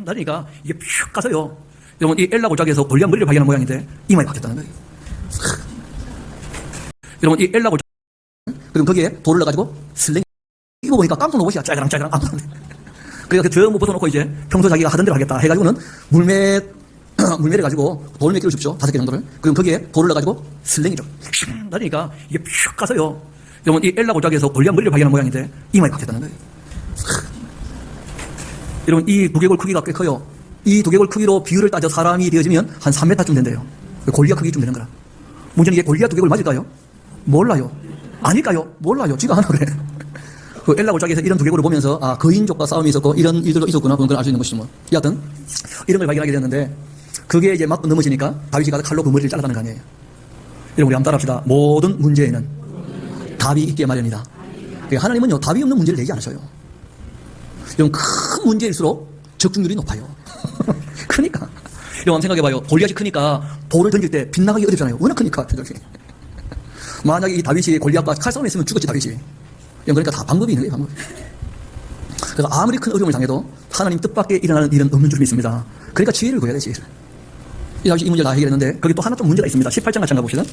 나니까 이게 퓨 가서요. 여러분, 이 엘라 골짜기에서 골리앗 머리를 발견한 모양인데 이마에 박혔다는 거예요. 여러분, 이 엘라 골짜기, 그럼 거기에 돌을 넣어가지고 슬랭, 이거 보니까 깜짝 놀라시야. 짜그랑 깜짝 놀래. 그래서 전부 벗어놓고 이제 평소 자기가 하던 대로 하겠다 해가지고는 물매를 가지고 돌 몇 개를 줍죠. 5개 정도를. 그럼 거기에 돌을 넣어가지고 슬랭이죠. 나니까 이게 퓨 가서요. 여러분, 이 엘라 골짜기에서 골리앗 머리를 발견한 모양인데 이마에 박혔다는 거예요. 여러분, 이 두개골 크기가 꽤 커요. 이 두개골 크기로 비율을 따져 사람이 되어지면 한 3m쯤 된대요. 골리앗 크기쯤 되는 거라. 문제는 이게 골리앗 두개골 맞을까요? 몰라요. 아닐까요? 몰라요. 지가 하나 그래. 그 엘라 골짜기에서 이런 두개골을 보면서 아, 거인족과 싸움이 있었고 이런 일들도 있었구나. 그런 걸 알 수 있는 것이죠. 뭐. 여하튼 이런 걸 발견하게 되었는데 그게 이제 막 넘어지니까 다윗이 가서 칼로 그 머리를 잘라가는 거 아니에요. 여러분, 우리 한번 따라합시다. 모든 문제에는 답이 있게 마련이다. 하나님은요, 답이 없는 문제를 내지 않으셔요. 이런 큰 문제일수록 적중률이 높아요. 그러니까 여러분, 한번 생각해봐요. 골리앗이 크니까 돌을 던질 때 빗나가기 어렵잖아요. 워낙 크니까 표적이. 만약에 이 다윗이 골리앗과 칼싸움에 있으면 죽었지, 다윗이. 그러니까 다 방법이 있는 거예요, 방법이. 그래서 아무리 큰 어려움을 당해도 하나님 뜻밖에 일어나는 일은 없는 줄 믿습니다. 그러니까 지혜를 구해야 돼, 지혜를. 이 다윗이 이 문제를 다 해결했는데 거기 또 하나 좀 문제가 있습니다. 18장 같이 가봅시다.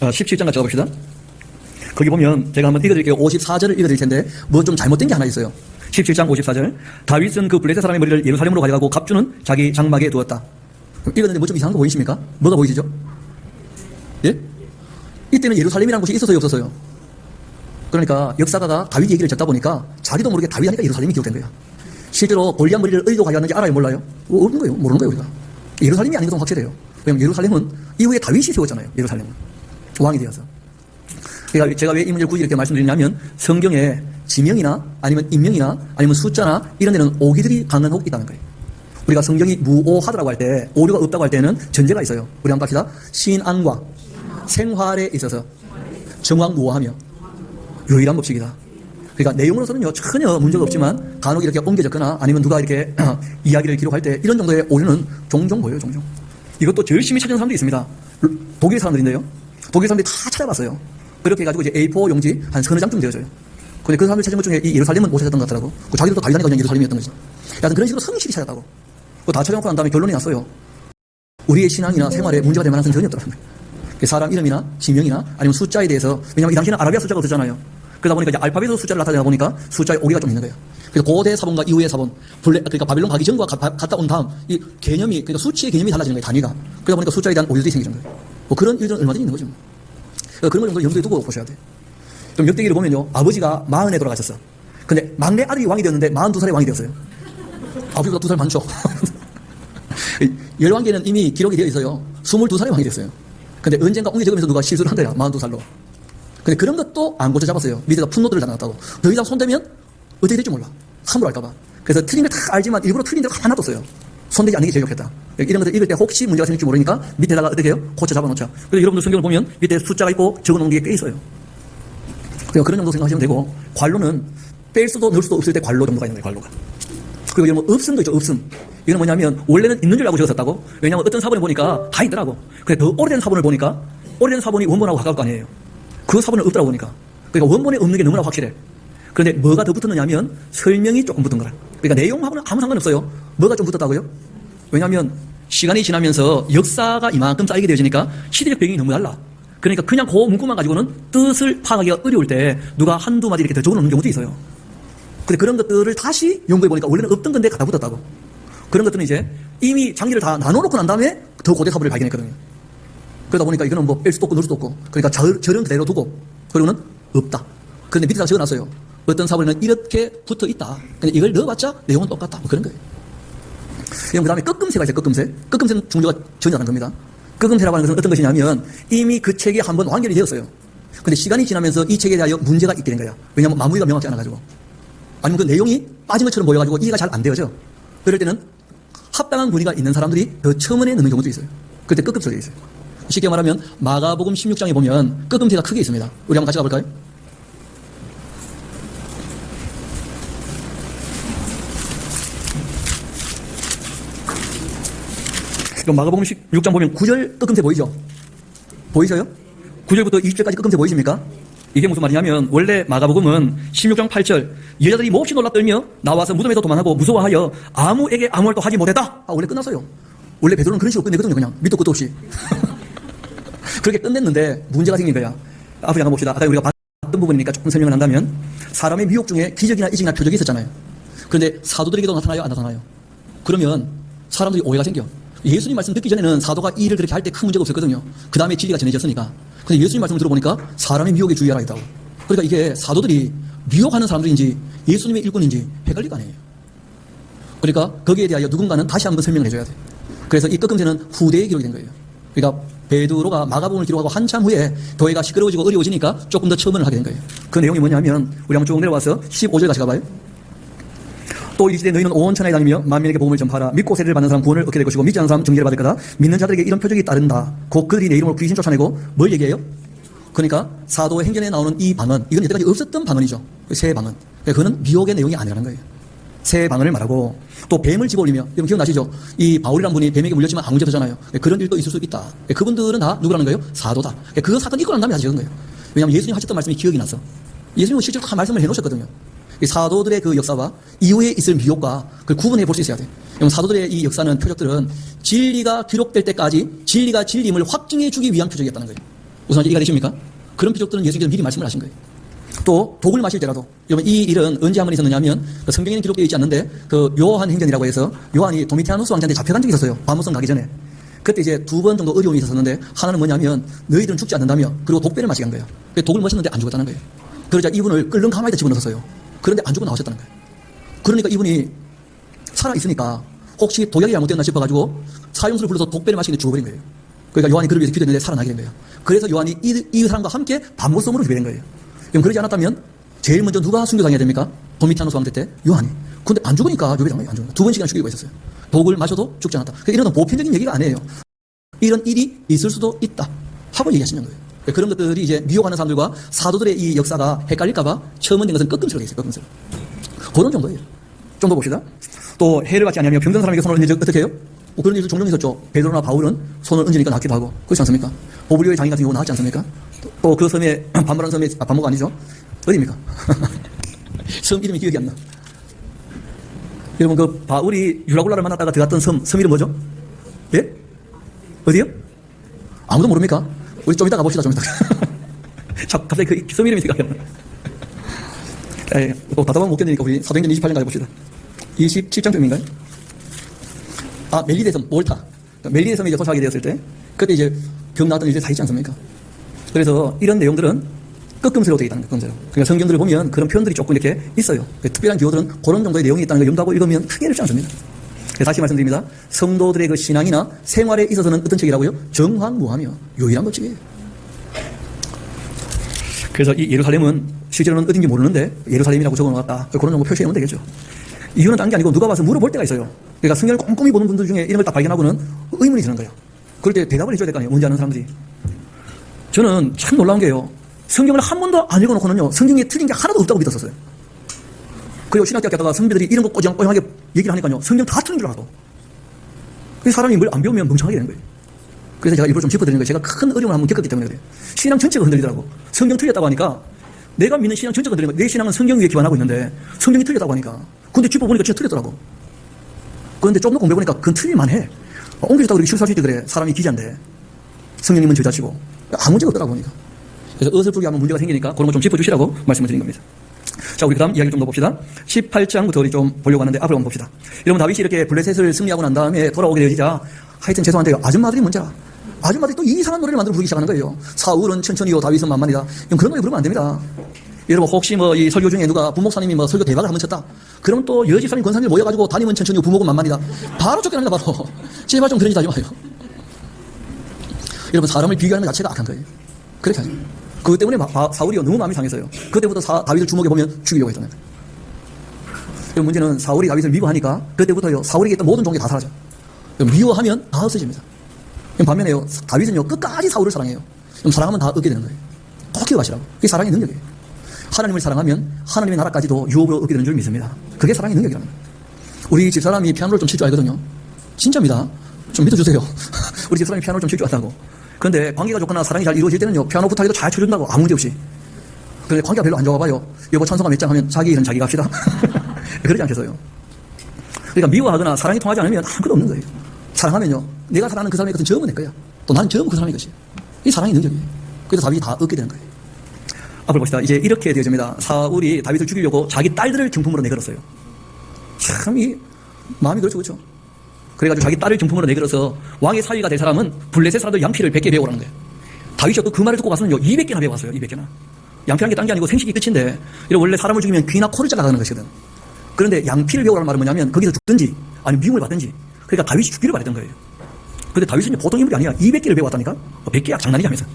아, 17장 같이 가봅시다. 거기 보면 제가 한번 읽어드릴게요. 54절을 읽어드릴 텐데 뭐 좀 잘못된 게 하나 있어요. 17장 54절. 다윗은 그 블레셋 사람의 머리를 예루살렘으로 가져가고 갑주는 자기 장막에 두었다. 읽었는데 뭐 좀 이상한 거 보이십니까? 뭐가 보이시죠? 예? 이때는 예루살렘이라는 곳이 있었어요, 없었어요? 그러니까 역사가가 다윗 얘기를 듣다 보니까 자기도 모르게 다윗 하니까 예루살렘이 기록된 거야. 실제로 골리앗 머리를 어디로 가져갔는지 알아요, 몰라요? 없는 거예요, 모르는 거예요, 우리가. 예루살렘이 아닌 것은 확실해요. 왜냐면 예루살렘은 이후에 다윗이 세웠잖아요, 예루살렘은. 왕이 되어서. 그러니까 제가 왜 이 문제를 굳이 이렇게 말씀드리냐면 성경에 지명이나 아니면 인명이나 아니면 숫자나 이런 데는 오기들이 강간하고 있다는 거예요. 우리가 성경이 무오하다라고 할 때, 오류가 없다고 할 때는 전제가 있어요. 우리 한번 갑시다. 신앙과 생활에 있어서 정확무오하며 유일한 법칙이다. 그러니까 내용으로서는요, 전혀 문제가 없지만 간혹 이렇게 옮겨 적거나 아니면 누가 이렇게 이야기를 기록할 때 이런 정도의 오류는 종종 보여요, 종종. 이것도 열심히 찾는 사람들이 있습니다. 독일 사람들인데요. 독일 사람들이 다 찾아봤어요. 그렇게 해가지고 이제 A4 용지 한 서너 장쯤 되어져요. 근데 그 사람들 찾은 것 중에 이 예루살렘은 못 찾았던 것 같더라고. 그 자기들도 다윗하니까 그냥 예루살렘이었던 거지. 여하튼 그런 식으로 성실히 찾았다고. 그거 다 찾아놓고 난 다음에 결론이 났어요. 우리의 신앙이나 생활에 문제가 될 만한 것은 전혀 없더라고요. 사람 이름이나 지명이나 아니면 숫자에 대해서, 왜냐하면 이 당시에는 아라비아 숫자가 없었잖아요. 그러다 보니까 이제 알파벳으로 숫자를 나타내다 보니까 숫자에 오류가 좀 있는 거예요. 그래서 고대 사본과 이후의 사본, 그러니까 바빌론 가기 전과 갔다 온 다음 이 개념이, 그러니까 수치의 개념이 달라지는 거예요, 단위가. 그러다 보니까 숫자에 대한 오류들이 생기는 거예요. 뭐 그런 일들은 얼마든지 있는 거죠. 그런 걸 정도 염두에 두고 보셔야 돼요. 좀 역대기를 보면요, 아버지가 40에 돌아가셨어. 근데 막내 아들이 왕이 되었는데 42살에 왕이 되었어요. 아버지보다 2살 많죠. 열왕기에는 이미 기록이 되어 있어요. 22살에 왕이 됐어요. 근데 언젠가 옹기 적으면서 누가 실수를 한 거야, 42살로. 근데 그런 것도 안 고쳐 잡았어요. 밑에다 풋노트를 달아놨다고. 더 이상 손대면 어떻게 될지 몰라. 함부로 할까봐. 그래서 틀린 걸 다 알지만 일부러 틀린 대로 가만 놔뒀어요. 손대지 않는 게 제일 좋겠다. 이런 것들 읽을 때 혹시 문제가 생길지 모르니까 밑에다가 어떻게 해요? 고쳐 잡아놓자. 그래서 여러분들 성경을 보면 밑에 숫자가 있고 적어놓은 게 꽤 있어요. 그런 정도 생각하시면 되고, 관로는 뺄 수도 넣을 수도 없을 때 관로 정도가 있는 거예요, 관로가. 그리고 뭐 없음도 있죠, 없음. 이건 뭐냐면 원래는 있는 줄 알고 적었었다고. 왜냐하면 어떤 사본을 보니까 다 있더라고. 근데 더 오래된 사본을 보니까 오래된 사본이 원본하고 가까울 거 아니에요. 그 사본은 없더라고 보니까. 그러니까 원본에 없는 게 너무나 확실해. 그런데 뭐가 더 붙었느냐 하면 설명이 조금 붙은 거라. 그러니까 내용하고는 아무 상관없어요. 뭐가 좀 붙었다고요? 왜냐하면 시간이 지나면서 역사가 이만큼 쌓이게 되어지니까 시대적 배경이 너무 달라. 그러니까 그냥 그 문구만 가지고는 뜻을 파악하기가 어려울 때 누가 한두 마디 이렇게 더 적어놓는 경우도 있어요. 근데 그런 것들을 다시 연구해보니까 원래는 없던 건데 갖다 붙었다고. 그런 것들은 이제 이미 장기를 다 나눠놓고 난 다음에 더 고대 사본을 발견했거든요. 그러다 보니까 이거는 뭐 뺄 수도 없고 넣을 수도 없고, 그러니까 절은 그대로 두고, 그리고는 없다. 그런데 밑에다 적어놨어요. 어떤 사본에는 이렇게 붙어 있다. 근데 이걸 넣어봤자 내용은 똑같다. 뭐 그런 거예요. 그 다음에 끄끔새가 있어요, 끄끔새. 끄끔새는 중조가 전혀 다른 겁니다. 끄끔새라고 하는 것은 어떤 것이냐면 이미 그 책이 한번 완결이 되었어요. 근데 시간이 지나면서 이 책에 대하여 문제가 있게 된 거야. 왜냐하면 마무리가 명확지 않아가지고. 아니면 그 내용이 빠진 것처럼 보여가지고 이해가 잘 안 되어져. 그럴 때는 합당한 권위가 있는 사람들이 더 첨언에 넣는 경우도 있어요. 그때 끄끔새가 있어요. 쉽게 말하면 마가복음 16장에 보면 끄끔새가 크게 있습니다. 우리 한번 같이 가볼까요? 그럼 마가복음 16장 보면 9절 끄끔새 보이죠? 보이셔요? 9절부터 20절까지 끄끔새 보이십니까? 이게 무슨 말이냐면 원래 마가복음은 16장 8절 여자들이 몹시 놀라 떨며 나와서 무덤에서 도망하고 무서워하여 아무에게 아무 말도 하지 못했다. 원래 끝났어요. 원래 베드로는 그런 식으로 끝내거든요. 그냥 밑도 끝도 없이. 그렇게 끝냈는데 문제가 생긴 거야. 앞으로 잠깐 봅시다. 아까 우리가 봤던 부분이니까 조금 설명을 한다면 사람의 미혹 중에 기적이나 이적이나 표적이 있었잖아요. 그런데 사도들에게도 나타나요? 안 나타나요? 그러면 사람들이 오해가 생겨. 예수님 말씀 듣기 전에는 사도가 이 일을 그렇게 할 때 큰 문제가 없었거든요. 그 다음에 진리가 전해졌으니까. 근데 예수님 말씀을 들어보니까 사람의 미혹에 주의하라 했다고. 그러니까 이게 사도들이 미혹하는 사람들인지 예수님의 일꾼인지 헷갈릴 거 아니에요. 그러니까 거기에 대하여 누군가는 다시 한번 설명을 해줘야 돼. 그래서 이 꺾음새는 후대에 기록이 된 거예요. 그러니까 베드로가 마가복음을 기록하고 한참 후에 교회가 시끄러워지고 어려워지니까 조금 더 첨언을 하게 된 거예요. 그 내용이 뭐냐면 우리 한번 쭉 내려와서 15절 같이 가봐요. 또 이르시되 너희는 온 천하에 다니며 만민에게 복음을 전파하라. 믿고 세례를 받는 사람 구원을 얻게 될 것이고 믿지 않는 사람 정죄를 받을 거다. 믿는 자들에게 이런 표적이 따른다. 곧 그들이 내 이름으로 귀신 쫓아내고 뭘 얘기해요? 그러니까 사도의 행전에 나오는 이 방언, 이건 여태까지 없었던 방언이죠. 새 방언. 그거는 미혹의 내용이 아니라는 거예요. 새 방언을 말하고 또 뱀을 집어올리며, 여러분 기억나시죠? 이 바울이라는 분이 뱀에게 물렸지만 아무 문제 없잖아요. 그런 일도 있을 수 있다. 그분들은 다 누구라는 거예요? 사도다. 그 사건 있고 난 다음에 하시는 거예요. 왜냐하면 예수님 하셨던 말씀이 기억이 나서. 예수님은 실제로 다 말씀을 해놓으셨거든요. 사도들의 그 역사와 이후에 있을 미혹과 그걸 구분해 볼 수 있어야 돼. 사도들의 이 역사는 표적들은 진리가 기록될 때까지 진리가 진리임을 확증해 주기 위한 표적이었다는 거예요. 무슨 말인지 이해가 되십니까? 그런 표적들은 예수님께서 미리 말씀을 하신 거예요. 또 독을 마실 때라도, 여러분 이 일은 언제 한번 있었느냐 하면 그 성경에는 기록되어 있지 않는데 그 요한 행전이라고 해서 요한이 도미티아누스 왕자한테 잡혀간 적이 있었어요. 바모성 가기 전에. 그때 이제 2번 정도 어려움이 있었는데 하나는 뭐냐면 너희들은 죽지 않는다며, 그리고 독배를 마시게 한 거예요. 독을 마셨는데 안 죽었다는 거예요. 그러자 이분을 끓는 가마에다 집어넣었어요. 그런데 안 죽고 나오셨다는 거예요. 그러니까 이분이 살아있으니까 혹시 독약이 잘못됐나 싶어가지고 사형수를 불러서 독배를 마시는데 죽어버린 거예요. 그러니까 요한이 그를 위해서 기도했는데 살아나게 된 거예요. 그래서 요한이 이 사람과 함께 반모섬으로 기도된 거예요. 그럼 그러지 않았다면 제일 먼저 누가 순교당해야 됩니까? 도미티아누스 왕때 때 요한이. 근데 안 죽으니까 요배당한 거예요. 안 죽으니까. 2번씩이나 죽이고 있었어요. 독을 마셔도 죽지 않았다. 그러니까 이런 보편적인 얘기가 아니에요. 이런 일이 있을 수도 있다 하고 얘기하시는 거예요. 그런 것들이 이제 미혹하는 사람들과 사도들의 이 역사가 헷갈릴까봐 처음은 된 것은 꺾음새로 되어 있어요. 꺾음새로. 그런 정도예요. 좀 더 봅시다. 또 해를 받지 않으며 병든 사람에게 손을 얹는 적 어떻게 해요? 그런 일도 종종 있었죠. 베드로나 바울은 손을 얹으니까 낫기도 하고. 그렇지 않습니까? 보블리오의 장인 같은 경우 나았지 않습니까? 또 그 섬에, 반모라는 섬에, 반모가 아니죠? 어디입니까? 섬 이름이 기억이 안 나. 여러분 그 바울이 유라굴라를 만났다가 들어갔던 섬 이름 뭐죠? 예? 어디요? 아무도 모릅니까? 우리 좀 이따 가봅시다, 좀 이따. 갑자기 그 섬 이름이 생각이 안 나. 답답하면 못 견디니까 우리 사도행전 28년 가봅시다. 27장쯤인가요? 멜리데 섬, 몰타. 멜리데 섬에 이제 도착하게 되었을 때, 그때 이제 병 나왔던 일들이 다 있지 않습니까? 그래서 이런 내용들은 꺾음새로 되어 있다는 거예요, 꺾음새로. 그러니까 성경들을 보면 그런 표현들이 조금 이렇게 있어요. 특별한 기호들은 그런 정도의 내용이 있다는 걸 염두하고 읽으면 크게 어렵지 않습니다. 다시 말씀드립니다. 성도들의 그 신앙이나 생활에 있어서는 어떤 책이라고요? 정황무하며 유일한 법칙이에요. 그래서 이 예루살렘은 실제로는 어딘지 모르는데 예루살렘이라고 적어놓았다. 그런 정도 표시해놓으면 되겠죠. 이유는 딴 게 아니고 누가 와서 물어볼 때가 있어요. 그러니까 성경을 꼼꼼히 보는 분들 중에 이런 걸 딱 발견하고는 의문이 드는 거예요. 그럴 때 대답을 해줘야 될 거 아니에요. 뭔지 아는 사람들이. 저는 참 놀라운 게요. 성경을 한 번도 안 읽어놓고는요. 성경에 틀린 게 하나도 없다고 믿었었어요. 그리고 신학대학 갔다가 선배들이 이런 거 꼬장꼬장하게 얘기를 하니까요. 성경 다 틀린 줄 알고. 그래서 사람이 뭘 안 배우면 멍청하게 되는 거예요. 그래서 제가 일부러 좀 짚어드리는 거예요. 제가 큰 어려움을 한번 겪었기 때문에 그래요. 신앙 전체가 흔들리더라고. 성경 틀렸다고 하니까 내가 믿는 신앙 전체가 흔들리는 거예요. 내 신앙은 성경 위에 기반하고 있는데 성경이 틀렸다고 하니까. 근데 짚어보니까 진짜 틀렸더라고. 그런데 조금 더 공부해보니까 그건 틀릴만 해. 옮겨졌다고 그렇게 실수할 수 있지 그래. 사람이 기자인데. 성령님은 저자치고. 아무 문제가 없더라고 보니까. 그래서 어설프게 하면 문제가 생기니까 그런 거 좀 짚어주시라고 말씀을 드린 겁니다. 자, 우리 그 다음 이야기 좀 더 봅시다. 18장부터 우리 좀 보려고 하는데 앞으로 한번 봅시다. 여러분 다윗이 이렇게 블레셋을 승리하고 난 다음에 돌아오게 되어지자 하여튼 죄송한데요. 아줌마들이 문제라. 아줌마들이 또 이상한 노래를 만들어 부르기 시작하는 거예요. 사울은 천천히요 다윗은 만만이다. 그런 노래 부르면 안 됩니다. 여러분 혹시 뭐 이 설교 중에 누가 부목사님이 뭐 설교 대박을 한번 쳤다. 그럼 또 여집사님 권사님 모여가지고 다니면 천천히요 부목은 만만이다. 바로 쫓겨납니다 바로. 제발 좀 그런 짓 하지 마요. 여러분 사람을 비교하는 것 자체가 악한 거예요. 그렇게 하죠. 그것 때문에 사울이 너무 마음이 상했어요. 그때부터 다윗을 주목해 보면 죽이려고 했잖아요. 문제는 사울이 다윗을 미워하니까 그때부터요 사울에게 있던 모든 종이 다 사라져. 미워하면 다 없어집니다. 반면에요 다윗은요 끝까지 사울을 사랑해요. 사랑하면 다 얻게 되는 거예요. 꼭 기억하시라고. 그게 사랑의 능력이에요. 하나님을 사랑하면 하나님의 나라까지도 유업으로 얻게 되는 줄 믿습니다. 그게 사랑의 능력이라는 거예요. 우리 집사람이 피아노를 좀 칠 줄 알거든요. 진짜입니다. 좀 믿어주세요. 우리 집사람이 피아노를 좀 칠 줄 안다고. 그런데 관계가 좋거나 사랑이 잘 이루어질 때는요 피아노 부탁해도 잘 쳐준다고 아무 문제 없이. 그런데 관계가 별로 안 좋아 봐요. 여보 찬송가 몇 장 하면 자기 일은 자기가 합시다. 그러지 않겠어요. 그러니까 미워하거나 사랑이 통하지 않으면 아무것도 없는 거예요. 사랑하면요, 내가 사랑하는 그 사람의 것은 전부 내 거야. 또 나는 전부 그 사람의 것이에요. 이 사랑의 능력이에요. 그래서 다윗이 다 얻게 되는 거예요. 앞으로 봅시다. 이제 이렇게 되어집니다. 사울이 다윗을 죽이려고 자기 딸들을 증품으로 내걸었어요. 참, 이 마음이 그렇죠, 그렇죠. 그래가지고 자기 딸을 증품으로 내걸어서 왕의 사위가 될 사람은 블레셋 사람들 양피를 100개 배워오라는 거예요. 다윗이 그 말을 듣고 가서는요, 200개나 배워왔어요. 200개나. 양피라는 게 딴 게 아니고 생식이 끝인데, 이런 원래 사람을 죽이면 귀나 코를 잘라가는 것이거든. 그런데 양피를 배우라는 말은 뭐냐면 거기서 죽든지 아니면 미움을 받든지, 그러니까 다윗이 죽기를 바랬던 거예요. 근데 다윗은 보통 인물이 아니야. 200개를 배웠다니까? 100개야 장난이지 하면서.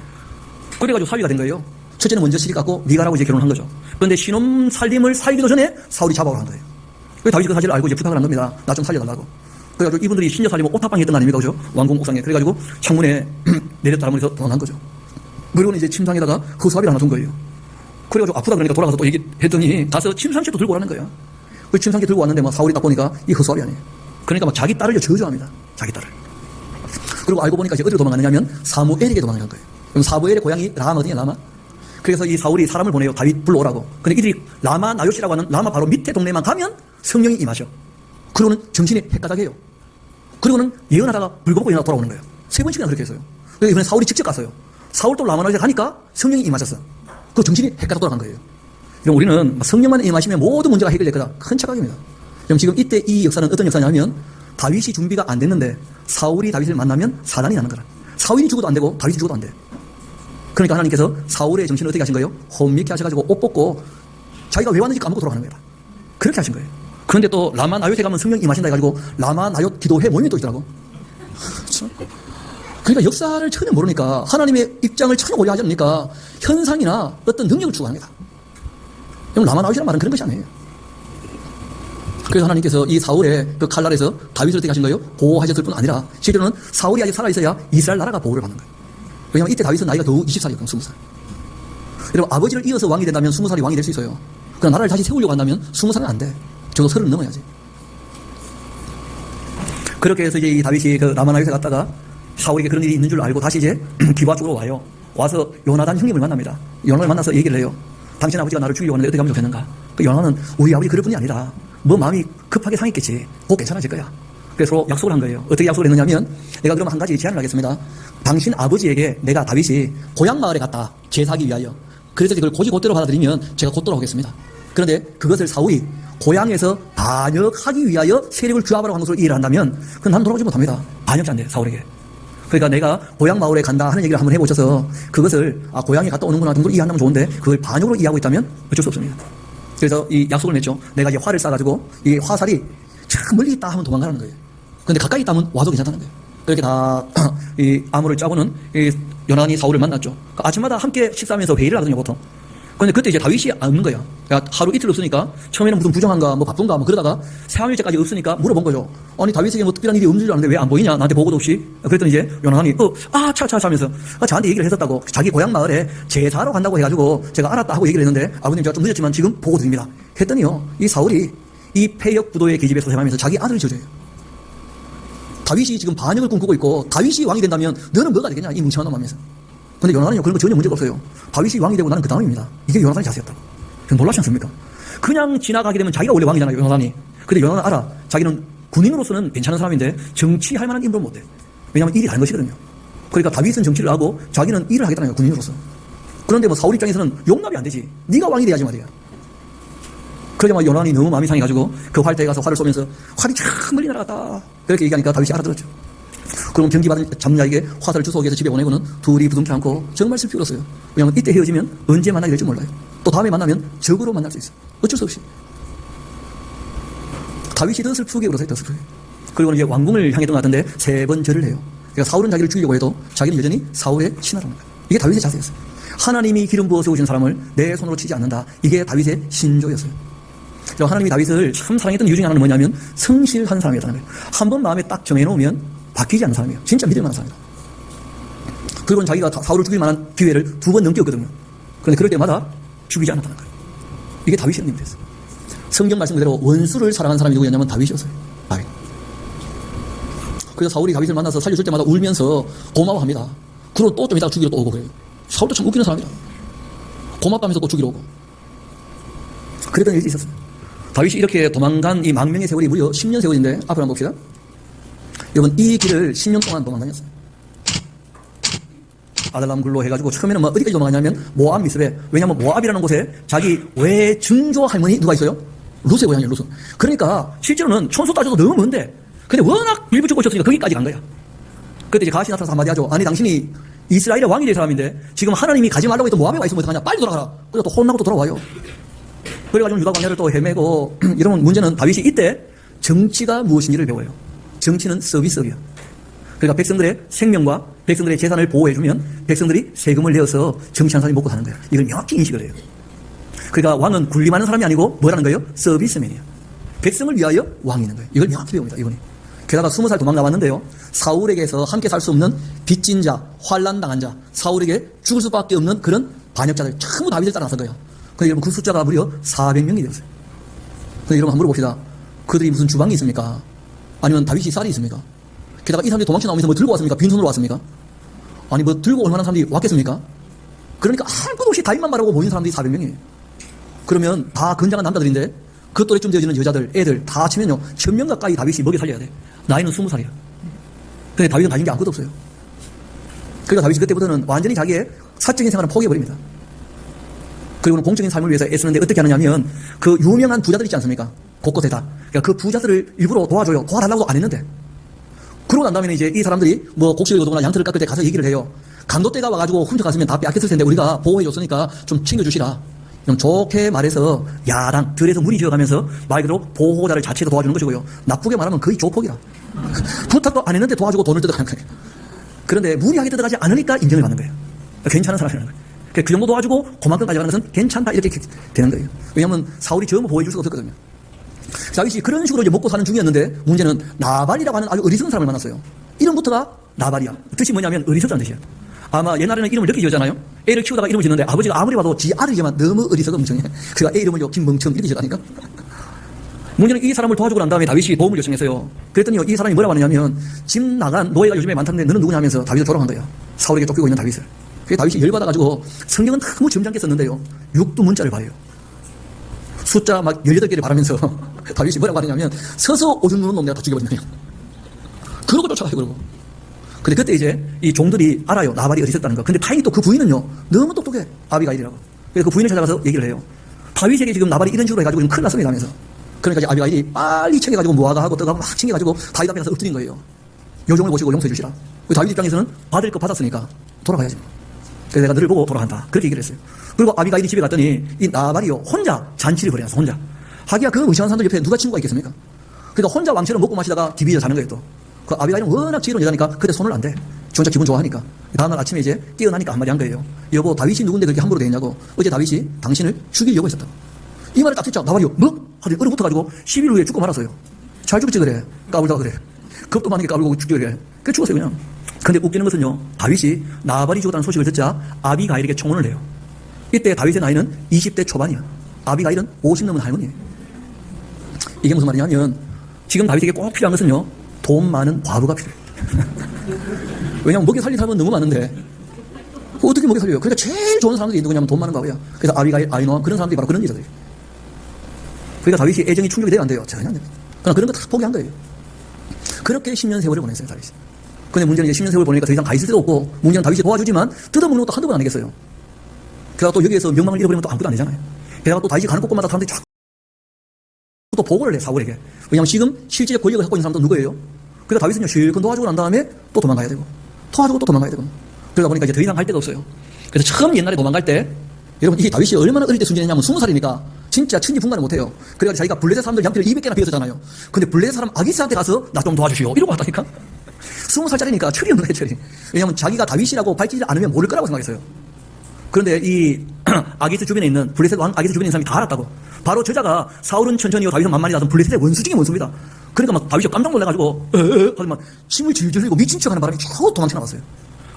그래가지고 사위가 된 거예요. 첫째는 먼저 시집 갔고 네가 라고 이제 결혼한 거죠. 그런데 신혼 살림을 살기도 전에 사울이 잡아오라 한 거예요. 그래서 다윗이 그 사실을 알고 이제 부탁을 한 겁니다. 나 좀 살려달라고. 그래가지고 이분들이 신녀 살림을 오타방에 했던 거 아닙니까? 그죠? 왕궁 옥상에. 그래가지고 창문에 내렸다라고 해서 도망간 거죠. 그리고는 이제 침상에다가 허수아비를 하나 둔 거예요. 그래가지고 아프다 그러니까 돌아가서 또 얘기했더니 가서 침상채도 들고 오라는 거예요. 그 침상채 들고 왔는데 막 사울이 딱 보니까 이 허수아비 아니에요. 그러니까 막 자기 딸을 저주합니다. 자기 딸을. 그리고 알고 보니까 이제 어디로 도망갔느냐면 사무엘에게 도망간 거예요. 그럼 사무엘의 고향이 라마거든요, 라마. 그래서 이 사울이 사람을 보내요. 다윗 불러오라고. 근데 이들이 라마 나요시라고 하는 라마 바로 밑에 동네만 가면 성령이 임하셔. 그리고는 정신이 헷가닥해요. 그리고는 예언하다가 불거벗고 일어나 돌아오는 거예요. 3번씩이나 그렇게 했어요. 그래서 이번에 사울이 직접 갔어요. 사울 또 라마 나요시 가니까 성령이 임하셨어. 그 정신이 헷가닥 돌아간 거예요. 그럼 우리는 성령만 임하시면 모든 문제가 해결될 거다. 큰 착각입니다. 그럼 지금 이때 이 역사는 어떤 역사냐면 다윗이 준비가 안 됐는데 사울이 다윗을 만나면 사단이 나는 거라. 사울이 죽어도 안 되고 다윗이 죽어도 안 돼. 그러니까 하나님께서 사울의 정신을 어떻게 하신 거예요? 혼미케 하셔가지고 옷 벗고 자기가 왜 왔는지 까먹고 돌아가는 거야. 그렇게 하신 거예요. 그런데 또 라마 나요트에 가면 성령 임하신다 해가지고 라마 나요트 기도회 모임이 또 있더라고. 그러니까 역사를 전혀 모르니까 하나님의 입장을 전혀 고려하지 않으니까 현상이나 어떤 능력을 추구하는 거다. 그럼 라마 나요트라는 말은 그런 것이 아니에요. 그래서 하나님께서 이 사울의 그 칼날에서 다윗을 어떻게 하신 거예요? 보호하셨을 뿐 아니라 실제로는 사울이 아직 살아있어야 이스라엘 나라가 보호를 받는 거예요. 왜냐하면 이때 다윗은 나이가 겨우 20살이었거든요. 20살. 여러분 아버지를 이어서 왕이 된다면 20살이 왕이 될 수 있어요. 그러나 나라를 다시 세우려고 한다면 20살은 안 돼. 적어도 30 넘어야지. 그렇게 해서 이제 이 다윗이 그 라마나요트에 갔다가 사울에게 그런 일이 있는 줄 알고 다시 이제 기브아 쪽으로 와요. 와서 요나단 형님을 만납니다. 요나단을 만나서 얘기를 해요. 당신 아버지가 나를 죽이려고 하는데 어떻게 하면 좋겠는가? 그 요나단은 우리 아버지 그럴 뿐이 아니라 뭐 마음이 급하게 상했겠지. 곧 괜찮아질 거야. 그래서 약속을 한 거예요. 어떻게 약속을 했느냐면 내가 그러면 한 가지 제안을 하겠습니다. 당신 아버지에게 내가 다윗이 고향 마을에 갔다 제사하기 위하여 그래서 그걸 곧이곧대로 받아들이면 제가 곧 돌아오겠습니다. 그런데 그것을 사울이 고향에서 반역하기 위하여 세력을 규합하라고 한 것으로 이해를 한다면 그건 나는 돌아오지 못합니다. 반역자인데 사울에게. 그러니까 내가 고향 마을에 간다 하는 얘기를 한번 해보셔서 그것을 고향에 갔다 오는구나 정도로 이해한다면 좋은데 그걸 반역으로 이해하고 있다면 어쩔 수 없습니다. 그래서 이 약속을 냈죠. 내가 이제 활을 쏴가지고 이 화살이 참 멀리 있다 하면 도망가는 거예요. 근데 가까이 있다면 와도 괜찮다는 거예요. 그렇게 다 이 암호를 짜고는 이 요나단이 사울을 만났죠. 아침마다 함께 식사하면서 회의를 하거든요, 보통. 근데 그때 이제 다윗이 없는 거야. 그러니까 하루 이틀 없으니까 처음에는 무슨 부정한가 뭐 바쁜가 뭐 그러다가 3일째까지 없으니까 물어본 거죠. 아니 다윗에게 뭐 특별한 일이 없는 줄 아는데 왜 안 보이냐? 나한테 보고도 없이. 그랬더니 이제 요나단이 차차 하면서 저한테 얘기를 했었다고. 자기 고향 마을에 제사로 간다고 해가지고 제가 알았다 하고 얘기를 했는데 아버님 제가 좀 늦었지만 지금 보고 드립니다. 했더니요 이 사울이 이 폐역 부도의 계집에 소생하면서 자기 아들을 저줘요. 다윗이 지금 반역을 꿈꾸고 있고 다윗이 왕이 된다면 너는 뭐가 되겠냐 이 뭉쳐만 하면서. 근데 요나단은요 그런 거 전혀 문제가 없어요. 다윗이 왕이 되고 나는 그 다음입니다. 이게 요나단의 자세였다고. 놀랍지 않습니까? 그냥 지나가게 되면 자기가 원래 왕이잖아요, 요나단이. 근데 요나단은 알아. 자기는 군인으로서는 괜찮은 사람인데 정치할 만한 인물은 못 돼. 왜냐하면 일이 다른 것이거든요. 그러니까 다윗은 정치를 하고 자기는 일을 하겠다는 거예요, 군인으로서. 그런데 뭐 사울 입장에서는 용납이 안 되지. 네가 왕이 돼야지 말이야. 그러자마자 요나단이 너무 마음이 상해가지고 그 활대에 가서 활을 쏘면서 활이 참 멀리 날아갔다. 그렇게 얘기하니까 다윗이 알아들었죠. 그럼 병기받은 잡냐에게 화살을 주워오기 위해서 집에 보내고는 둘이 부둥켜 안고 정말 슬피 울었어요. 왜냐하면 이때 헤어지면 언제 만나게 될지 몰라요. 또 다음에 만나면 적으로 만날 수 있어. 어쩔 수 없이. 다윗이 더 슬프게 울었어요. 더 슬프게. 그리고 이제 왕궁을 향해 떠났던데 3번 절을 해요. 그러니까 사울은 자기를 죽이려고 해도 자기는 여전히 사울의 신하라는 거예요. 이게 다윗의 자세였어요. 하나님이 기름 부어 세우신 사람을 내 손으로 치지 않는다. 이게 다윗의 신조였어요. 하나님이 다윗을 참 사랑했던 이유 중에 하나는 뭐냐면 성실한 사람이었다는 거예요. 한 번 마음에 딱 정해놓으면 바뀌지 않는 사람이에요. 진짜 믿을 만한 사람이에요. 그리고는 자기가 사울을 죽일 만한 기회를 2번 넘게 얻거든요. 그런데 그럴 때마다 죽이지 않았다는 거예요. 이게 다윗의 능력이었어요. 성경 말씀 그대로 원수를 사랑한 사람이 누구였냐면 다윗이었어요. 다윗. 그래서 사울이 다윗을 만나서 살려줄 때마다 울면서 고마워합니다. 그리고 또 좀 이따가 죽이러 또 오고 그래요. 사울도 참 웃기는 사람이다. 고맙다면서 또 죽이러 오고. 그랬던 일이 있었어요. 다윗이 이렇게 도망간 이 망명의 세월이 무려 10년 세월인데 앞으로 한번 봅시다. 여러분 이 길을 10년 동안 도망다녔어요. 아달람 굴로 해가지고 처음에는 뭐 어디까지 도망가냐면 모압 미스베. 왜냐면 모압이라는 곳에 자기 외증조 할머니 누가 있어요? 루스의 고향이에요. 루스. 그러니까 실제로는 천수 따져도 너무 먼데 근데 워낙 밀부 죽고 있었으니까 거기까지 간 거야. 그때 이제 가시 나타나서 한마디 하죠. 아니 당신이 이스라엘의 왕이 될 사람인데 지금 하나님이 가지 말라고 했던 모압에 와 있으면 어떡하냐. 빨리 돌아가라. 그래서 또 혼나고 또 돌아와요. 그래가지고 유다 광야를 또 헤매고 이러면 문제는 다윗이 이때 정치가 무엇인지를 배워요. 정치는 서비스업이야. 그러니까 백성들의 생명과 백성들의 재산을 보호해주면 백성들이 세금을 내어서 정치하는 사람이 먹고 사는 거예요. 이걸 명확히 인식을 해요. 그러니까 왕은 군림하는 사람이 아니고 뭐라는 거예요? 서비스맨이에요. 백성을 위하여 왕이 있는 거예요. 이걸 명확히 배웁니다. 이분이. 게다가 20살 도망나왔는데요. 사울에게서 함께 살 수 없는 빚진 자, 환난당한 자, 사울에게 죽을 수밖에 없는 그런 반역자들 전부 다윗을 따라 나선 거예요. 근데 여러분 그 숫자가 무려 400명이 되었어요. 근데 여러분 한번 물어봅시다. 그들이 무슨 주방이 있습니까? 아니면 다윗이 쌀이 있습니까? 게다가 이 사람들이 도망쳐 나오면서 뭐 들고 왔습니까? 빈손으로 왔습니까? 아니 뭐 들고 올 만한 사람들이 왔겠습니까? 그러니까 할 것 없이 다윗만 말하고 모인 사람들이 400명이에요. 그러면 다 건장한 남자들인데 그 또래쯤 되어지는 여자들, 애들 다 치면요 1000명 가까이 다윗이 먹여 살려야 돼. 나이는 20살이야. 근데 다윗은 가진 게 아무것도 없어요. 그러니까 다윗이 그때부터는 완전히 자기의 사적인 생활을 포기해버립니다. 그리고는 공적인 삶을 위해서 애쓰는데 어떻게 하느냐면 그 유명한 부자들 있지 않습니까? 곳곳에 다. 그러니까 그 부자들을 일부러 도와줘요. 도와달라고 안 했는데. 그러고 난 다음에 이제 이 사람들이 뭐 곡식을 거두거나 양털을 깎을 때 가서 얘기를 해요. 간도떼가 와가지고 훔쳐갔으면 다 빼앗겼을 텐데 우리가 보호해줬으니까 좀 챙겨주시라. 좀 좋게 말해서 야랑 들에서 무리 지어가면서 말 그대로 보호자를 자체로 도와주는 것이고요. 나쁘게 말하면 거의 조폭이라. 부탁도 안 했는데 도와주고 돈을 뜯어가는 거예요. 그런데 무리하게 뜯어가지 않으니까 인정을 받는 거예요. 괜찮은 사람이라는 거예요. 그 정도 도와주고 그만큼 가져가는 것은 괜찮다 이렇게 되는 거예요. 왜냐하면 사울이 전부 보호해줄 수가 없었거든요. 다윗이 그런 식으로 이제 먹고 사는 중이었는데 문제는 나발이라고 하는 아주 어리석은 사람을 만났어요. 이름부터가 나발이야. 뜻이 뭐냐면 어리석다는 뜻이야. 아마 옛날에는 이름을 이렇게 지었잖아요. 애를 키우다가 이름을 짓는데 아버지가 아무리 봐도 지 아들이지만 너무 어리석은 멍청해. 그가 애 이름을 김멍청 이렇게 지었다니까. 문제는 이 사람을 도와주고 난 다음에 다윗이 도움을 요청했어요. 그랬더니 이 사람이 뭐라고 하냐면 집 나간 노예가 요즘에 많다는데 너는 누구냐 하면서 다윗을 조롱한 거예요. 사울에게 쫓기고 있는 다윗을. 그래서 다윗이 열받아가지고 성경은 너무 점잖게 썼는데요. 육두 문자를 봐요. 숫자 막 18개를 바라면서 다윗이 뭐라고 하느냐면 서서 오줌 누는 놈 내가 다 죽여버린다요. 그러고 쫓아가요. 그러고. 근데 그때 이제 이 종들이 알아요. 나발이 어디있었다는 거. 근데 다행히 또 그 부인은요. 너무 똑똑해. 아비가일이라고. 그래서 그 부인을 찾아가서 얘기를 해요. 다윗에게 지금 나발이 이런 식으로 해가지고 지금 큰일 났습니다 하면서. 그러니까 이제 아비가일이 빨리 챙겨가지고 무화과 하고 떡하고 막 챙겨가지고 다윗 앞에 가서 엎드린 거예요. 요종을 보시고 용서해 주시라. 다윗 입장에서는 받을 거 받았으니까 돌아가야지. 그래서 내가 너를 보고 돌아간다. 그렇게 얘기를 했어요. 그리고 아비가일이 집에 갔더니 이 나발이요. 혼자 잔치를 벌여놨어. 혼자. 하기야 그 무시한 사람들 옆에 누가 친구가 있겠습니까? 그러니까 혼자 왕처럼 먹고 마시다가 디비져 자는 거예요 또. 그 아비가일은 워낙 지혜로운 여자니까 그때 손을 안 대. 지 혼자 기분 좋아하니까. 다음날 아침에 이제 깨어나니까 한마디 한 거예요. 여보 다윗이 누군데 그렇게 함부로 대했냐고. 어제 다윗이 당신을 죽이려고 했었다고. 이 말을 딱 듣자 나발이요. 뭐? 하더니 얼어붙어가지고 10일 후에 죽고 말았어요. 잘 죽었지 그래. 까불다가 그래. 겁도 많으게 까불고 죽지 그래. 그래 죽었어요 그냥. 근데 웃기는 것은요. 다윗이 나발이 죽었다는 소식을 듣자 아비가일에게 청혼을 해요. 이때 다윗의 나이는 20대 초반이야. 아비가일은 50 넘은 할머니예요. 이게 무슨 말이냐면 지금 다윗에게 꼭 필요한 것은요. 돈 많은 과부가 필요해. 왜냐면 먹여 살릴 사람은 너무 많은데 어떻게 먹여 살려요? 그러니까 제일 좋은 사람들이 누구냐면 돈 많은 과부야. 그래서 아비가일, 아이노암 그런 사람들이 바로 그런 여자들이에요. 그러니까 다윗이 애정이 충족이 돼야 안 돼요. 전혀 안 됩니다. 그러니까 그런 거 다 포기한 거예요. 그렇게 10년 세월을 보냈어요 다윗이. 근데 문제는 이제 10년 세월을 보내니까 더 이상 가 있을 데도 없고 문제는 다윗이 도와주지만 뜯어먹는 것도 한두 번 아니겠어요. 게다가 또 여기에서 명망을 잃어버리면 또 아무것도 안 되잖아요. 게다가 또 다윗이 가는 곳곳마다 사람들이 자꾸 또 보고를 해 사울에게. 왜냐하면 지금 실제 권력을 갖고 있는 사람도 누구예요? 그러니까 다윗은요 실컷 도와주고 난 다음에 또 도망가야 되고 도와주고 또 도망가야 되고 그러다 보니까 이제 더 이상 할 데가 없어요. 그래서 처음 옛날에 도망갈 때 여러분 이 다윗이 얼마나 어릴 때 순진했냐면 20살이니까 진짜 천지분간을 못해요. 그래가지고 자기가 블레셋 사람들 양피를 200개나 비웠었잖아요. 근데 블레셋 사람 아기스한테 가서 나 좀 도와주시오 이러고 왔다니까. 20살짜리니까 철이 없는 거예요 철이. 왜냐하면 자기가 다윗이라고 밝히지 않으면 모를 거라고 생각했어요. 그런데 이 아기스 주변에 있는 블레셋 왕 아기스 주변에 있는 사람이 다 알았다고. 바로 저자가 사울은 천천히요 다윗은 만만히 나던 블레셋의 원수 중에 원수입니다. 그러니까 막 다윗이 깜짝 놀라가지고 하더니 막 침을 질질 흘리고 미친 척하는 바람에 겨우 도망쳐 나갔어요.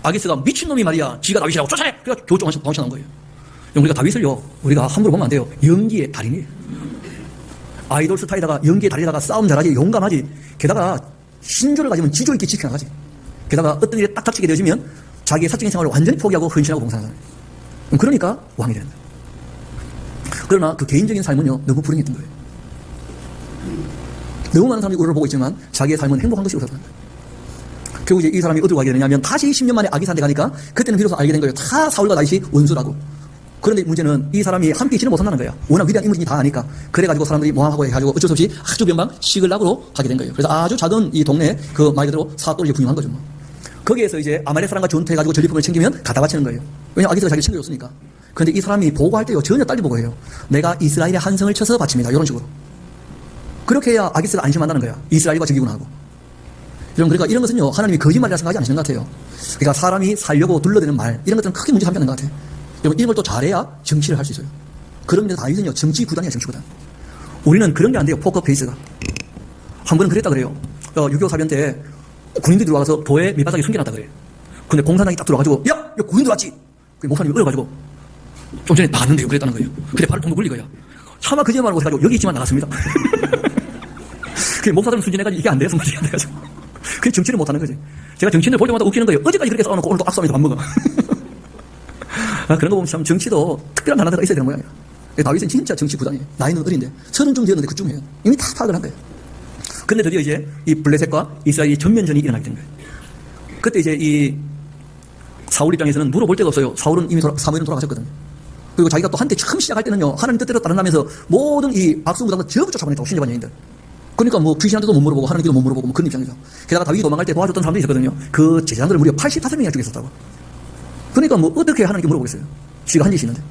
아기스가 미친놈이 말이야 지가 다윗이라고 쫓아내. 그래서 겨우 도망쳐 나간 거예요. 우리가 다윗을요 우리가 함부로 보면 안 돼요. 연기의 달인이에요. 아이돌 스타에다가 연기의 달인에다가 싸움 잘하지 용감하지. 게다가 신조를 가지면 지조 있게 지켜나가지. 게다가 어떤 일에 딱 닥치게 되어지면 자기의 사적인 생활을 완전히 포기하고 헌신하고 봉사하는 거예요. 그러니까 왕이 되는 거예요. 그러나 그 개인적인 삶은요, 너무 불행했던 거예요. 너무 많은 사람들이 우리를 보고 있지만 자기의 삶은 행복한 것이 없었던 거예요. 결국 이제 이 사람이 어디로 가게 되냐면 다시 10년 만에 아기산대 가니까 그때는 비로소 알게 된 거예요. 다 사울과 다윗이 원수라고. 그런데 문제는 이 사람이 함께 있지는 못한다는 거야. 워낙 위대한 인물이니 다 아니까. 그래가지고 사람들이 모함하고 해가지고 어쩔 수 없이 아주 변방 시글락으로 가게 된 거예요. 그래서 아주 작은 이 동네 그 말 그대로 사또를 이제 부임한 거죠. 뭐. 거기에서 이제 아말렉 사람과 전투해가지고 전리품을 챙기면 갖다 바치는 거예요. 왜냐면 아기스가 자기를 챙겨줬으니까. 그런데 이 사람이 보고할 때요 전혀 딸리 보고 해요. 내가 이스라엘의 한 성을 쳐서 바칩니다. 이런 식으로. 그렇게 해야 아기스가 안심한다는 거야. 이스라엘과 적이구나 하고. 여러분, 그러니까 이런 것은요, 하나님이 거짓말이라 생각하지 않으시는 것 같아요. 그러니까 사람이 살려고 둘러대는 말, 이런 것들은 크게 문제 삼지 않는 것 같아요. 여러분, 이런 걸 또 잘해야 정치를 할 수 있어요. 그런 면에서 다윗은요, 정치 구단이에요, 정치 구단. 우리는 그런 게 안 돼요, 포커 페이스가. 한 번은 그랬다 그래요. 6.25 사변 때 군인들이 들어와서 도에 밑바닥에 숨겨놨다 그래요. 근데 공산당이 딱 들어와가지고, 야, 군인 들어왔지! 그 목사님이 어려가지고, 좀 전에 나왔는데요, 그랬다는 거예요. 근데 발을 동동 굴린 거야. 차마 거짓말하고 해가지고, 여기 있지만 나갔습니다. 그 목사들은 순진해가지고 이게 안 돼요, 순진이 안 돼가지고. 그게 정치를 못하는 거지. 제가 정치인들 볼 때마다 웃기는 거예요. 어제까지 그렇게 싸워놓고 오늘 또 악수하면서 밥 먹어. 그런 거 보면 참 정치도 특별한 단어가 있어야 되는 모양이야. 다윗은 진짜 정치 구단이에요. 나이는 어린데 30쯤 되었는데 그쯤 해요. 이미 다 파악을 한 거예요. 근데 드디어 이제 이 블레셋과 이스라엘이 전면전이 일어나게 된 거예요. 그때 이제 이 사울 입장에서는 물어볼 데가 없어요. 사울은 이미 사무엘은 돌아가셨거든요. 그리고 자기가 또 한때 처음 시작할 때는요, 하나님 뜻대로 따른다면서 모든 이 박수무당도 전부 쫓아보냈다고, 신뢰반 여인들. 그러니까 뭐 귀신한테도 못 물어보고 하나님께도 못 물어보고 뭐 그런 입장이죠. 게다가 다윗이 도망갈 때 도와줬던 사람들이 있었거든요. 그 제자들을 무려 85명이나 죽였었다고. 그러니까 뭐 어떻게 하나님께 물어보겠어요. 지가 한 짓이 있는데.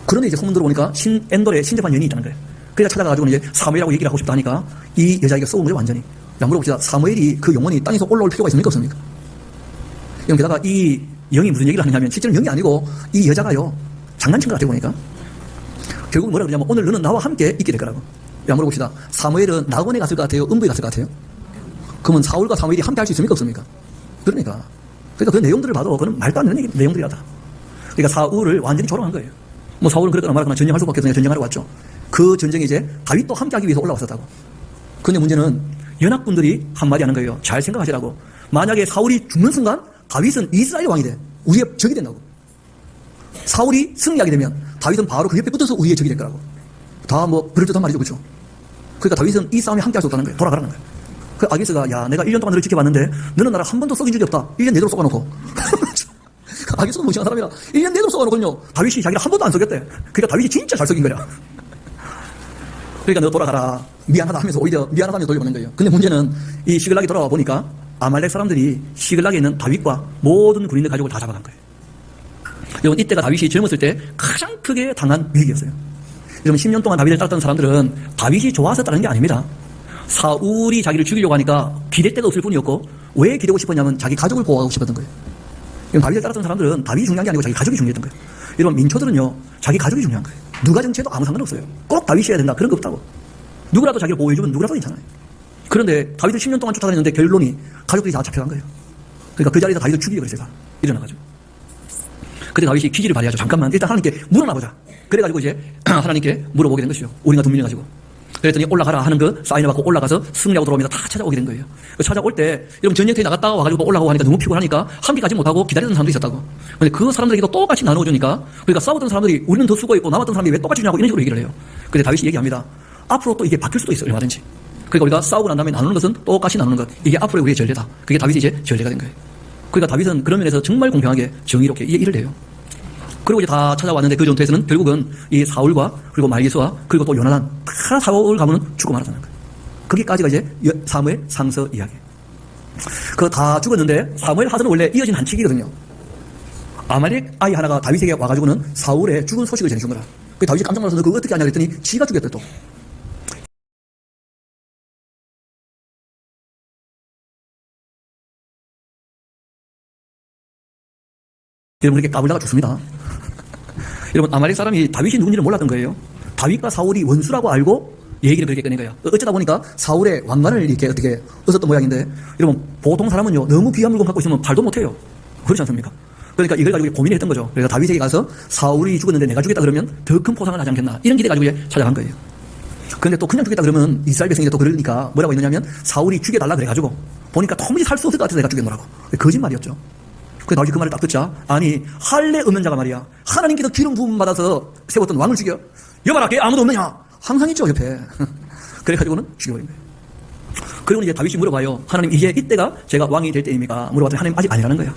그런데 이제 소문 들어보니까 엔돌에 신접한 여인이 있다는 거예요. 그래서 찾아가가지고 이제 사무엘하고 얘기를 하고 싶다 하니까 이 여자에게 쏘은 거죠, 완전히. 야, 물어봅시다. 사무엘이 그 영혼이 땅에서 올라올 필요가 있습니까, 없습니까? 게다가 이 영이 무슨 얘기를 하느냐면 실제로 영이 아니고 이 여자가요, 장난친 것 같아요, 보니까. 결국 뭐라 그러냐면 오늘 너는 나와 함께 있게 될 거라고. 야, 물어봅시다. 사무엘은 낙원에 갔을 것 같아요? 음부에 갔을 것 같아요? 그러면 사울과 사무엘이 함께 할 수 있습니까? 없습니까? 그러니까 그 내용들을 봐도 그건 말도 안 되는 내용들이다. 그러니까 사울을 완전히 조롱한 거예요. 뭐 사울은 그랬거나 말았거나 전쟁할 수밖에 없으니까 전쟁하러 왔죠. 그 전쟁에 이제 다윗도 함께 하기 위해서 올라왔었다고. 그런데 문제는 연합군들이 한마디 하는 거예요. 잘 생각하시라고. 만약에 사울이 죽는 순간 다윗은 이스라엘 왕이 돼. 우리의 적이 된다고. 사울이 승리하게 되면 다윗은 바로 그 옆에 붙어서 우리의 적이 될 거라고. 다 뭐 그럴듯한 말이죠, 그렇죠? 그러니까 다윗은 이 싸움에 함께 할 수 없다는 거예요. 돌아가라는 거예요. 그 아기스가, 야, 내가 1년 동안 너를 지켜봤는데 너는 나를 한 번도 썩인 적이 없다. 1년 내도록 쏘아놓고. 아기스는 무시한 사람이라 1년 내도록 쏘아놓고요. 다윗이 자기를 한 번도 안 썩였대. 그러니까 다윗이 진짜 잘 썩인 거야. 그러니까 너 돌아가라. 미안하다 하면서 오히려 미안하다 하면서 돌려보낸 거예요. 근데 문제는 이 시글락이 돌아와 보니까 아말렉 사람들이 시글락에 있는 다윗과 모든 군인들 가족을 다 잡아간 거예요. 여러분, 이때가 다윗이 젊었을 때 가장 크게 당한 위기였어요. 여러분, 10년 동안 다윗을 따랐던 사람들은 다윗이 좋아서 따른 게 아닙니다. 사울이 자기를 죽이려고 하니까 기댈 데가 없을 뿐이었고, 왜 기대고 싶었냐면 자기 가족을 보호하고 싶었던 거예요. 여러분, 다윗을 따랐던 사람들은 다윗이 중요한 게 아니고 자기 가족이 중요했던 거예요. 여러분, 민초들은요, 자기 가족이 중요한 거예요. 누가 정치해도 아무 상관없어요. 꼭 다윗이어야 된다, 그런 거 없다고. 누구라도 자기를 보호해주면 누구라도 괜찮아요. 그런데 다윗을 10년 동안 쫓아다녔는데 결론이 가족들이 다 잡혀간 거예요. 그러니까 그 자리에서 다윗을 죽이려고 그랬어요. 일어나가지고. 그때 다윗이 퀴즈를 발휘하죠. 잠깐만, 일단 하나님께 물어나보자. 그래가지고 이제 하나님께 물어보게 된 것이죠. 우리가 돈 밀려가지고. 그랬더니 올라가라 하는 그 사인을 받고 올라가서 승리하고 들어오면서 다 찾아오게 된 거예요. 찾아올 때 여러분, 전쟁터에 나갔다가 와가지고 올라가고 하니까 너무 피곤하니까 함께 가지 못하고 기다리던 사람도 있었다고. 근데 그 사람들에게도 똑같이 나누어주니까, 그러니까 싸우던 사람들이 우리는 더 수고했고 남았던 사람들이 왜 똑같이 주냐고 이런 식으로 얘기를 해요. 근데 다윗이 얘기합니다. 앞으로 또 이게 바뀔 수도 있어요, 얼마든지. 그러니까 우리가 싸우고 난 다음에 나누는 것은 똑같이 나누는 것. 이게 앞으로의 우리의 전례다. 그게 다윗이 이제 전례가 된 거예요. 그러니까 다윗은 그런 면에서 정말 공평하게 정의롭게 이 일을 해요. 그리고 이제 다 찾아왔는데 그 전투에서는 결국은 이 사울과 그리고 말기수와 그리고 또 요나단 다 사울 가문은 죽고 말았다는 거예요. 거기까지가 이제 사무엘 상서 이야기. 그거 다 죽었는데 사무엘 하서는 원래 이어진 한 책이거든요. 아말렉 아이 하나가 다윗에게 와가지고는 사울의 죽은 소식을 전해준 거라. 그 다윗이 깜짝 놀라서 너 그거 어떻게 하냐 그랬더니 지가 죽였대 또. 여러분에게 까불다가 죽습니다. 여러분, 아말렉 사람이 다윗이 누군지를 몰랐던 거예요. 다윗과 사울이 원수라고 알고 얘기를 그렇게 꺼낸 거야. 어쩌다 보니까 사울의 왕관을 이렇게 어떻게 얻었던 모양인데, 여러분, 보통 사람은요, 너무 귀한 물건 갖고 있으면 발도 못해요. 그렇지 않습니까? 그러니까 이걸 가지고 고민을 했던 거죠. 그래서 다윗에게 가서 사울이 죽었는데 내가 죽였다 그러면 더 큰 포상을 하지 않겠나. 이런 기대 가지고 찾아간 거예요. 그런데 또 그냥 죽였다 그러면 이스라엘 백성이 또 그러니까 뭐라고 했느냐면 사울이 죽여달라 그래가지고 보니까 도무지 살 수 없을 것 같아서 내가 죽였노라고. 거짓말이었죠. 그래서 다윗이 그 말을 딱 듣자, 아니 할례 없는 자가 말이야 하나님께서 기름 부음 받아서 세웠던 왕을 죽여? 여봐라, 걔 아무도 없느냐? 항상 있죠, 옆에. 그래가지고는 죽여버린 거예요. 그리고 이제 다윗이 물어봐요. 하나님, 이제 이때가 제가 왕이 될 때입니까? 물어봤더니 하나님 아직 아니라는 거예요.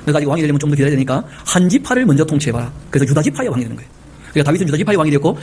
내가 아직 왕이 되려면 좀 더 기다려야 되니까 한 지파를 먼저 통치해봐라. 그래서 유다 지파의 왕이 되는 거예요. 그러니까 다윗은 유다 지파의 왕이 되었고,